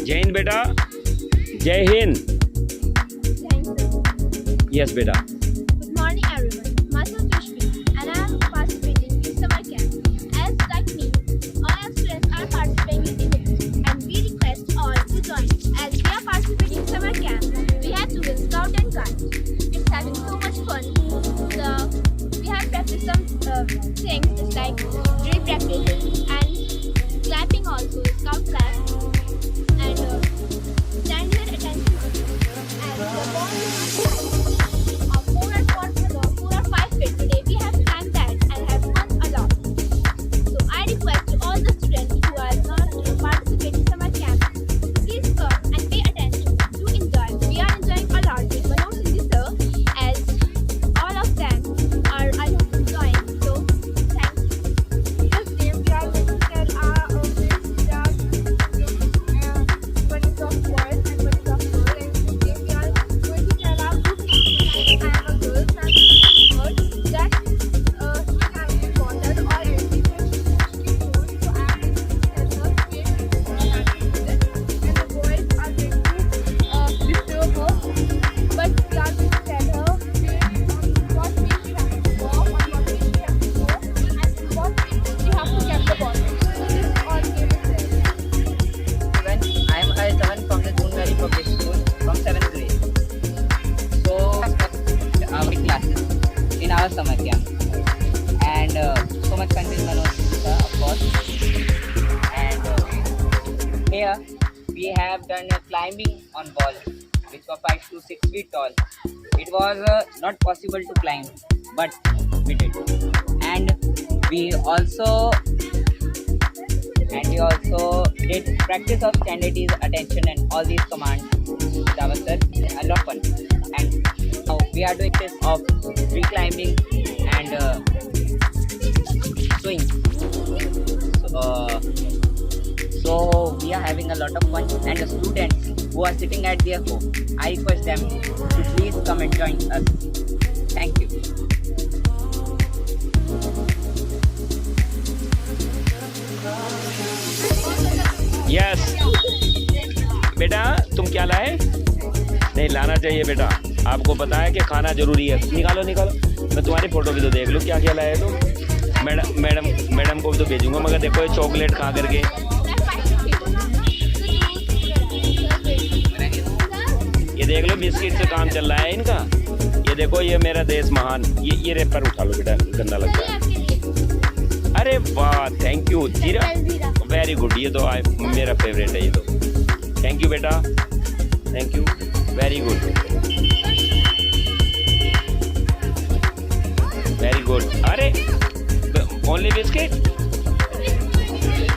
जय हिंद बेटा, जय हिंद। यस बेटा। Good morning everyone. Myself Vishwi and I am participating in summer camp. As like me, all our students are participating in it and we request all to join. As we are participating in summer camp, we have to win Scout and Guide. It's having so much fun. We have practiced some things just like drill practices and clapping also, Scout clap and stand your attention also. And the ball is not high. 4 or 5 feet today we have climbed that and have fun a lot. So I request to all the students who are not participating in summer camp, please come and pay attention to enjoy. We are enjoying a lot with Manoj and Sir as all of them are enjoying. So thank you. This day we are going to tell our audience that what is of boys and what is of girls. And this day we are going to tell our group I am a girl and word that swim and in water or anything that she wants. So I am going to tell her create and the boys are going to disturb her. But we are going to tell her what way she has to walk, on what way she has to go, and what way she has to catch the ball. So this all game is there. When I am Arjavan from the June Valley Public School from 7th grade. So our classes in our summer camp and so much fun with Manoj of course. And here we have done climbing on wall which was 5 to 6 feet tall. It was not possible to climb but we did. And we also did practice of standardities, attention and all these commands with our sir. A lot of fun. And now we are doing this of tree climbing and swing. So we are having a lot of fun, and the students who are sitting at their home, I request them to please come and join us. Thank you. Yes बेटा, तुम क्या लाए? नहीं लाना चाहिए बेटा, आपको पता है कि खाना जरूरी है। निकालो निकालो, मैं तुम्हारी फोटो भी तो देख लूँ क्या क्या लाए तुम। मैडम को भी तो भेजूंगा, मगर देखो ये चॉकलेट खा करके। ये देख लो बिस्किट से काम चल रहा है इनका। ये देखो, ये मेरा देश महान। ये रेपर उठा लो बेटा, गंदा लगता है। अरे वाह, थैंक यू जीरा, वेरी गुड। ये तो मेरा फेवरेट है ये तो। थैंक यू बेटा, thank you, very good, very good. अरे ओनली बिस्किट।